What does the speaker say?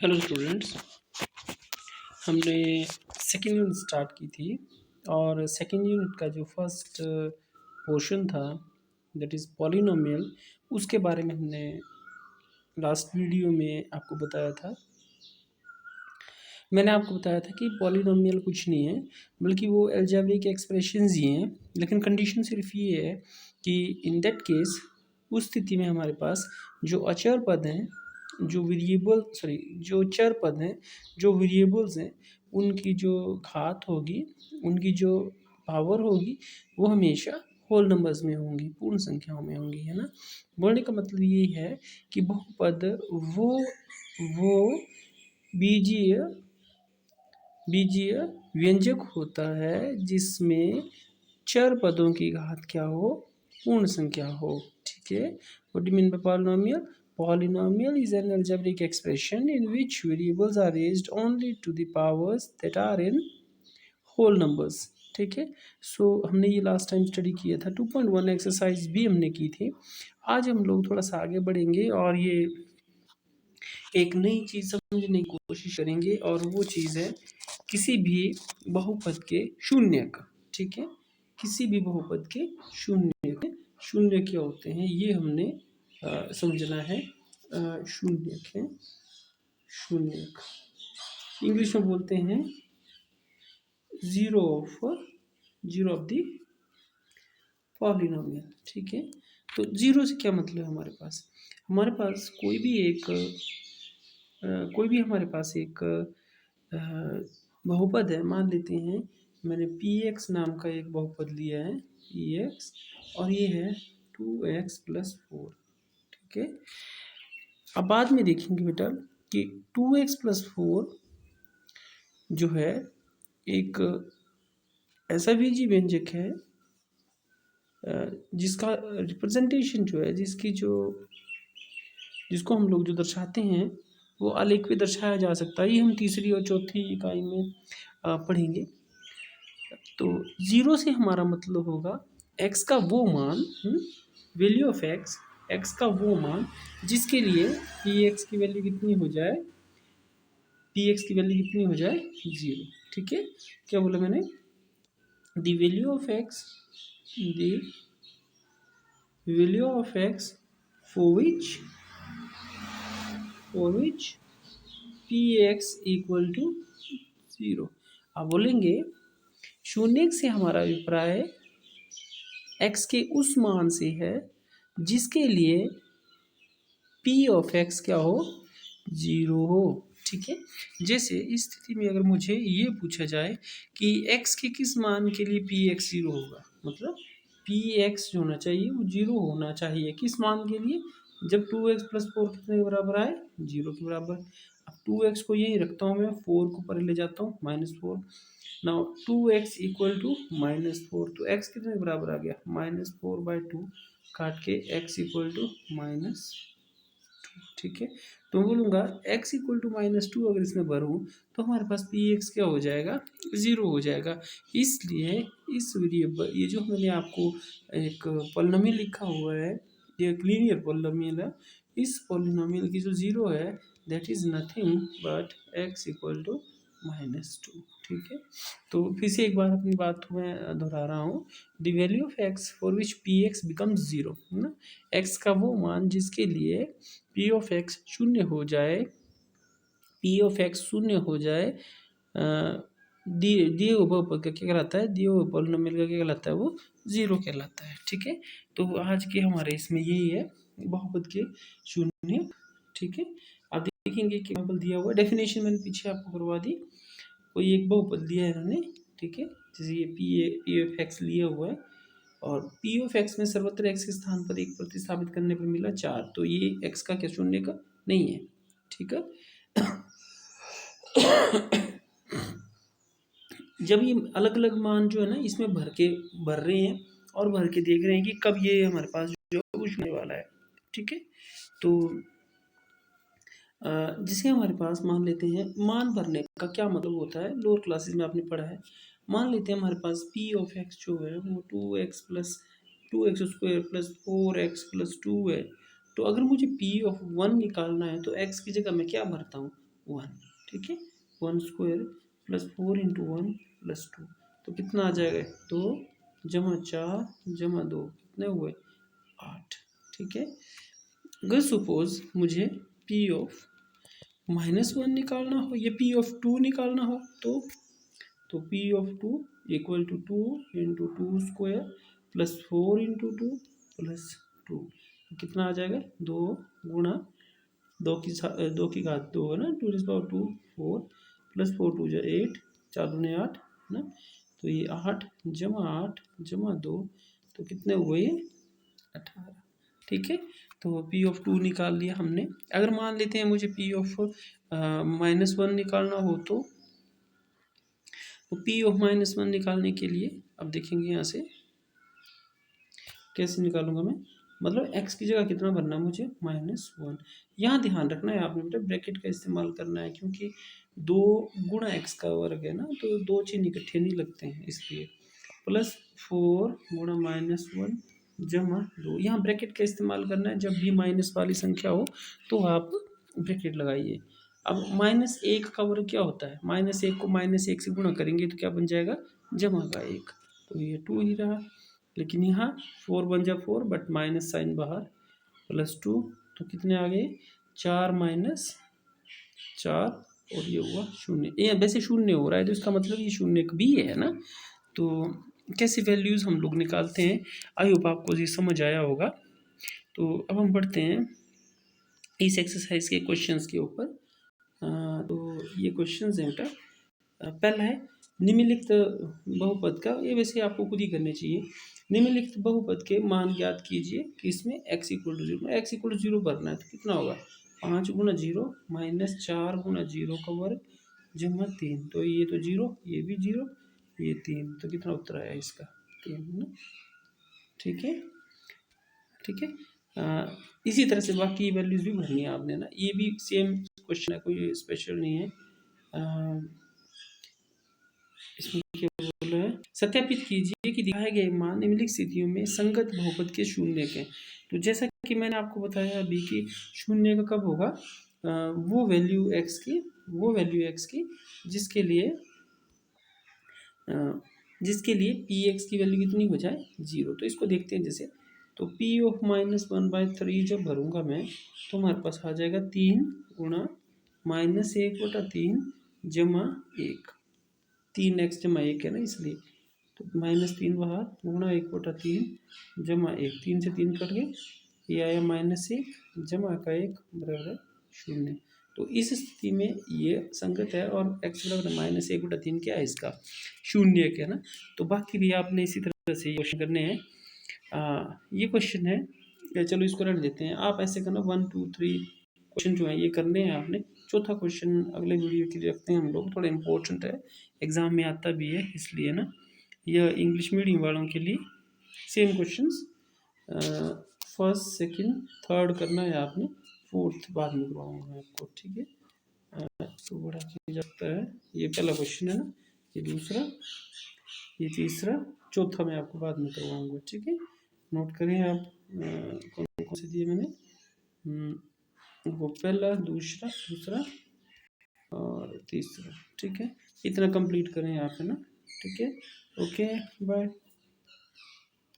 Hello students. हमने second unit start की थी और सेकेंड यूनिट का जो फर्स्ट पोर्शन था दैट इज़ पॉलिनोमियल, उसके बारे में हमने लास्ट वीडियो में आपको बताया था। मैंने आपको बताया था कि पॉलिनोमियल कुछ नहीं है बल्कि वो अलजेब्रिक एक्सप्रेशंस ही हैं, लेकिन कंडीशन सिर्फ ये है कि इन दैट केस उस स्थिति में हमारे पास जो अचर पद हैं, जो चर पद हैं, जो वेरिएबल्स हैं, उनकी जो घात होगी, उनकी जो पावर होगी, वो हमेशा होल नंबर्स में होंगी, पूर्ण संख्याओं में होंगी, है ना। बोलने का मतलब ये है कि बहुपद वो बीजीय बीजीय व्यंजक होता है जिसमें चर पदों की घात क्या हो, पूर्ण संख्या हो। ठीक है। What do mean by polynomial? Polynomial is an algebraic expression in which variables are raised only to the powers that are in whole numbers. ठीक है। सो हमने ये लास्ट टाइम स्टडी किया था, 2.1 एक्सरसाइज भी हमने की थी। आज हम लोग थोड़ा सा आगे बढ़ेंगे और ये एक नई चीज़ समझने की कोशिश करेंगे और वो चीज़ है किसी भी बहुपद के शून्यक। ठीक है। किसी भी बहुपद के शून्य क्या होते हैं ये हमने समझना है। शून्यक है, शून्यक इंग्लिश में बोलते हैं जीरो ऑफ द पॉलिनोमियल। ठीक है। तो जीरो से क्या मतलब है? हमारे पास हमारे पास एक बहुपद है। मान लेते हैं मैंने पी एक्स नाम का एक बहुपद लिया है, पी एक्स, और ये है 2x+4। ठीक है। अब बाद में देखेंगे बेटा कि 2x+4 जो है एक ऐसा बीजीय व्यंजक है जिसका रिप्रेजेंटेशन जो है, जिसको हम लोग जो दर्शाते हैं वो आलेख पे दर्शाया जा सकता है। ये हम तीसरी और चौथी इकाई में पढ़ेंगे। तो जीरो से हमारा मतलब होगा x का वो मान, वैल्यू ऑफ x का वो मान जिसके लिए px की वैल्यू कितनी हो जाए, जीरो। ठीक है। क्या बोला मैंने? The value of x for which px equal to zero. आप बोलेंगे शून्य से हमारा अभिप्राय x के उस मान से है जिसके लिए p ऑफ x क्या हो, जीरो हो। ठीक है। जैसे इस स्थिति में अगर मुझे ये पूछा जाए कि x के किस मान के लिए px जीरो होगा, मतलब px जो होना चाहिए वो जीरो होना चाहिए किस मान के लिए? जब 2x+4 कितने के बराबर आए, जीरो के बराबर। अब 2x को यही रखता हूँ मैं, 4 को परे ले जाता हूँ, -4। नाउ 2x इक्वल टू -4, तो x कितने के बराबर आ गया, -4/2, काट के x इक्वल टू -2। ठीक है। तो मैं बोलूँगा x इक्वल टू -2 अगर इसमें भरूँ तो हमारे पास px क्या हो जाएगा, ज़ीरो हो जाएगा। इसलिए इस वेरिएबल, ये जो मैंने आपको एक पॉलिनोमियल लिखा हुआ है, ये एक लीनियर पॉलिनोमियल है। इस पॉलिनोमियल की जो ज़ीरो है that is nothing but x equal to -2। ठीक है। तो फिर से एक बार अपनी बात को मैं दोहरा रहा हूँ। The value of x for which px becomes zero, है ना। x का वो मान जिसके लिए p ऑफ x शून्य हो जाए, दिए हुए बहुपद का क्या कहलाता है, दिए हुए पॉलिनोमियल का क्या कहलाता है, वो जीरो कहलाता है। ठीक है। तो आज के हमारे इसमें यही है बहुपद के शून्य। ठीक है। आप देखेंगे कि एग्जाम्पल दिया हुआ, डेफिनेशन मैंने पीछे आपको करवा दी। कोई एक बहुपद दिया है इन्होंने, ठीक है, जैसे ये पी ऑफ एक्स लिया हुआ है और पी ऑफ एक्स में सर्वत्र एक्स के स्थान पर एक प्रतिस्थापित करने पर मिला 4, तो ये एक्स का क्या शून्य का नहीं है। ठीक है। जब ये अलग अलग मान जो है ना इसमें भर रहे हैं और भर के देख रहे हैं कि कब ये हमारे पास जो कुछ होने वाला है। ठीक है। तो जिसे हमारे पास मान लेते हैं, मान भरने का क्या मतलब होता है, लोअर क्लासेस में आपने पढ़ा है। मान लेते हैं हमारे पास पी ऑफ एक्स जो है वो 2x+4x+2 है। तो अगर मुझे पी ऑफ 1 निकालना है तो एक्स की जगह मैं क्या भरता हूँ, 1, ठीक है। 1 स्क्वायर प्लस 4 इंटू 1 प्लस 2, तो कितना आ जाएगा 2 जमा 4 जमा 2, कितने हुए 8, ठीक है। अगर सपोज मुझे पी ऑफ -1 निकालना हो या पी ऑफ 2 निकालना हो तो P of 2 equal to 2 into 2 square plus 4 into 2 plus 2, तो कितना आ जाएगा 2 गुणा 2 की घात 2 है ना, 2 4 प्लस 4 2 जो 8 4 दूनी 8 है ना, तो ये 8 जमा 2, तो कितने हुए ये 18, ठीक है। तो पी ऑफ 2 निकाल लिया हमने। अगर मान लेते हैं मुझे पी ऑफ -1 निकालना हो तो पी ऑफ -1 निकालने के लिए अब देखेंगे यहाँ से कैसे निकालूंगा मैं, मतलब x की जगह कितना भरना है मुझे -1। यहाँ ध्यान रखना है आपने बेटा, ब्रैकेट का इस्तेमाल करना है क्योंकि 2 गुणा x का वर्ग है ना, तो 2 चिन्ह इकट्ठे नहीं लगते हैं, इसलिए प्लस 4 गुणा -1 जमा 2, यहाँ ब्रैकेट का इस्तेमाल करना है। जब भी माइनस वाली संख्या हो तो आप ब्रैकेट लगाइए। अब -1 का वर्ग क्या होता है, -1 को -1 से गुणा करेंगे तो क्या बन जाएगा जमा का 1, तो ये 2 ही रहा। लेकिन यहाँ 4 बन जा 4 बट माइनस साइन बाहर, प्लस 2, तो कितने आ गए 4 - 4 और ये हुआ 0। ये वैसे 0 हो रहा है तो इसका मतलब ये 0 भी है ना। तो कैसे वैल्यूज़ हम लोग निकालते हैं, आई होप आपको ये समझ आया होगा। तो अब हम बढ़ते हैं इस एक्सरसाइज के क्वेश्चंस के ऊपर। तो ये क्वेश्चंस हैं बेटा, पहला है निम्नलिखित बहुपद का, ये वैसे आपको खुद ही करने चाहिए। निम्नलिखित बहुपद के मान ज्ञात कीजिए कि इसमें x equal to 0, x equal to 0 भरना है तो कितना होगा 5 गुना 0 माइनस 4 गुना 0 का वर्ग जमा 3, तो ये तो 0, ये भी 0, ये 3, तो कितना उत्तर आया इसका 3 ना, ठीक है, ठीक है। इसी तरह से बाकी वैल्यूज भी भरनी है आपने ना, ये भी सेम क्वेश्चन है, कोई स्पेशल नहीं है। इसमें क्या बोला है, सत्यापित कीजिए कि दिखाए गए मान निम्नलिखित स्थितियों में संगत बहुपद के शून्य के। तो जैसा कि मैंने आपको बताया अभी कि शून्य का कब होगा, वो वैल्यू x की जिसके लिए पी एक्स की वैल्यू कितनी हो जाए 0। तो इसको देखते हैं जैसे, तो p ऑफ -1/3 जब भरूंगा मैं तो हमारे पास आ जाएगा 3 गुणा -1/3 जमा 1, 3x जमा 1 है ना इसलिए, तो -3 बाहर गुणा 1/3 जमा 1, 3 से 3 कट गए, ये आया -1 जमा का 1 बराबर 0। तो इस स्थिति में ये संगत है और x बराबर -1/3 क्या है इसका 0 है ना। तो बाकी भी आपने इसी तरह से क्वेश्चन करने हैं। ये क्वेश्चन है, चलो इसको रख देते हैं। आप ऐसे करना 1 2 3 क्वेश्चन जो है ये करने हैं आपने। चौथा क्वेश्चन अगले वीडियो के लिए रखते हैं हम लोग, थोड़ा इंपॉर्टेंट है, एग्जाम में आता भी है इसलिए ना। यह इंग्लिश मीडियम वालों के लिए same questions first second third करना है आपने, फोर्थ बाद में करवाऊंगा आपको, ठीक है। तो बड़ा चीज लगता है, ये पहला क्वेश्चन है ना, ये दूसरा, ये तीसरा, चौथा मैं आपको बाद में करवाऊंगा, ठीक है। नोट करें आप कौन कौन से दिए मैंने, वो पहला दूसरा और तीसरा, ठीक है। इतना कंप्लीट करें आप है ना, ठीक है। Okay bye.